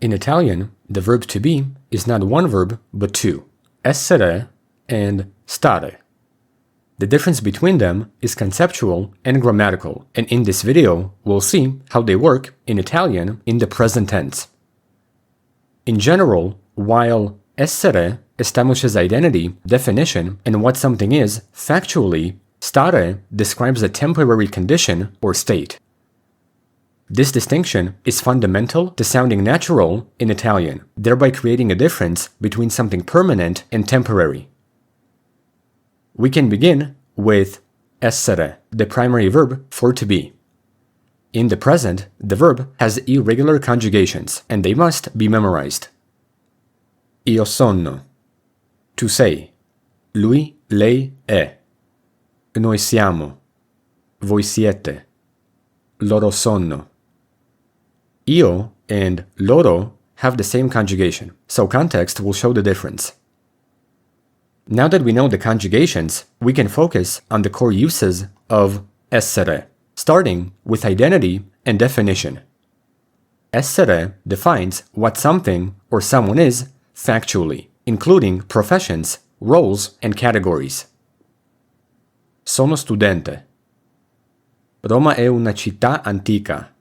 In Italian, the verb to be is not one verb, but two, essere and stare. The difference between them is conceptual and grammatical, and in this video, we'll see how they work in Italian in the present tense. In general, while essere establishes identity, definition, and what something is factually, stare describes a temporary condition or state. This distinction is fundamental to sounding natural in Italian, thereby creating a difference between something permanent and temporary. We can begin with essere, the primary verb for to be. In the present, the verb has irregular conjugations, and they must be memorized. Io sono, tu sei, lui, lei è, noi siamo, voi siete, loro sono. Io and loro have the same conjugation, so context will show the difference. Now that we know the conjugations, we can focus on the core uses of essere, starting with identity and definition. Essere defines what something or someone is factually, including professions, roles, and categories. Sono studente. Roma è una città antica.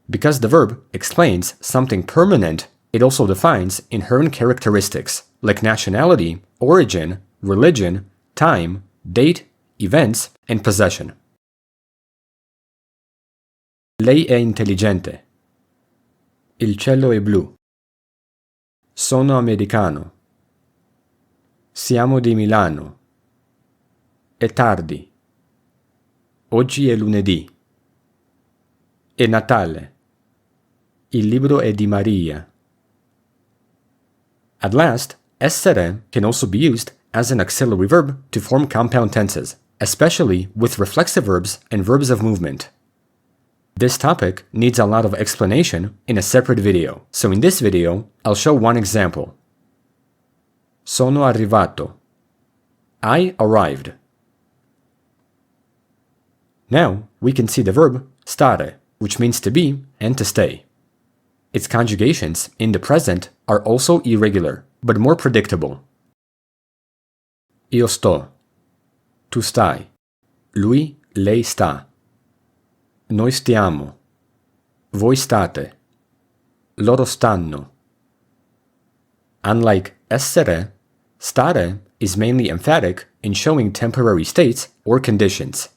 Because the verb explains something permanent, it also defines inherent characteristics like nationality, origin, religion, time, date, events, and possession. Lei è intelligente. Il cielo è blu. Sono americano. Siamo di Milano. È tardi. Oggi è lunedì. È Natale. Il libro è di Maria. At last, essere can also be used as an auxiliary verb to form compound tenses, especially with reflexive verbs and verbs of movement. This topic needs a lot of explanation in a separate video, so in this video, I'll show one example. Sono arrivato. I arrived. Now, we can see the verb stare, which means to be and to stay. Its conjugations in the present are also irregular, but more predictable. Io sto. Tu stai. Lui, lei sta. Noi stiamo. Voi state. Loro stanno. Unlike essere, stare is mainly emphatic in showing temporary states or conditions.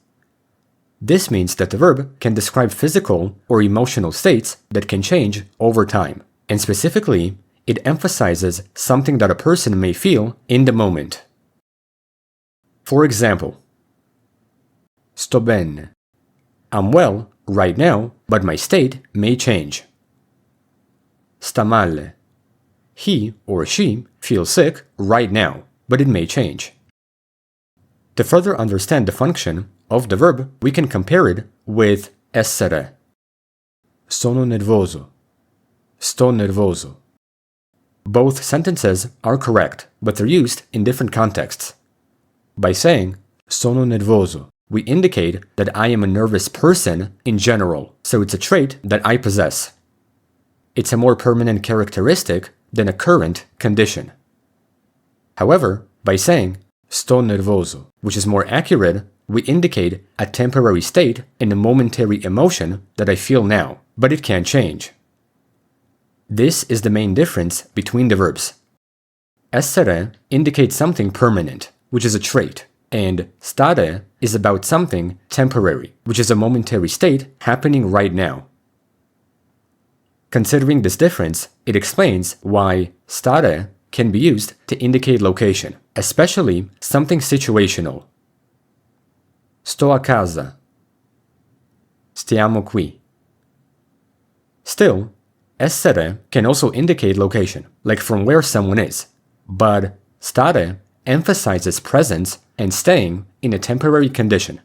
This means that the verb can describe physical or emotional states that can change over time, and specifically, it emphasizes something that a person may feel in the moment. For example, sto bene. I'm well right now, but my state may change. Sta male. He or she feels sick right now, but it may change. To further understand the function of the verb, we can compare it with essere. Sono nervoso. Sto nervoso. Both sentences are correct, but they're used in different contexts. By saying sono nervoso, we indicate that I am a nervous person in general, so it's a trait that I possess. It's a more permanent characteristic than a current condition. However, by saying sto nervoso, which is more accurate, we indicate a temporary state and a momentary emotion that I feel now, but it can change. This is the main difference between the verbs. Essere indicates something permanent, which is a trait, and stare is about something temporary, which is a momentary state happening right now. Considering this difference, it explains why stare can be used to indicate location, especially something situational. Sto a casa. Stiamo qui. Still, essere can also indicate location, like from where someone is, but stare emphasizes presence and staying in a temporary condition.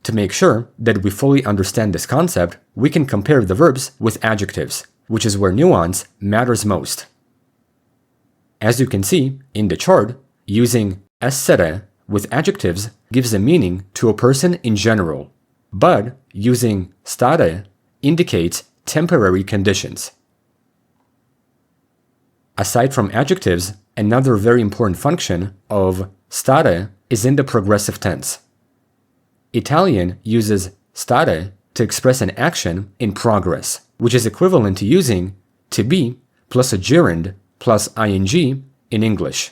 To make sure that we fully understand this concept, we can compare the verbs with adjectives, which is where nuance matters most. As you can see in the chart, using essere with adjectives gives a meaning to a person in general, but using stare indicates temporary conditions. Aside from adjectives, another very important function of stare is in the progressive tense. Italian uses stare to express an action in progress, which is equivalent to using to be plus a gerund plus ing in English.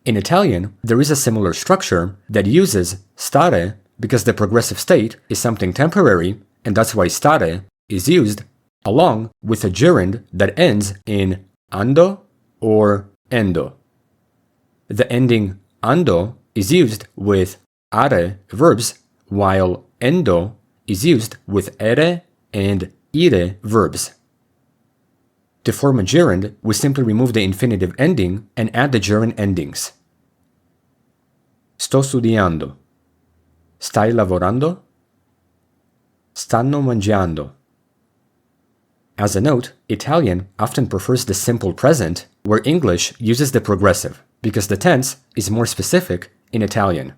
In Italian, there is a similar structure that uses stare because the progressive state is something temporary, and that's why stare is used along with a gerund that ends in ando or endo. The ending ando is used with are verbs, while endo is used with ere and ire verbs. To form a gerund, we simply remove the infinitive ending and add the gerund endings. Sto studiando. Stai lavorando? Stanno mangiando. As a note, Italian often prefers the simple present, where English uses the progressive, because the tense is more specific in Italian.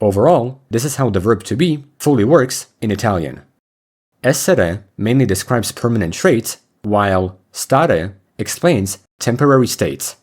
Overall, this is how the verb to be fully works in Italian. Essere mainly describes permanent traits, while stare explains temporary states.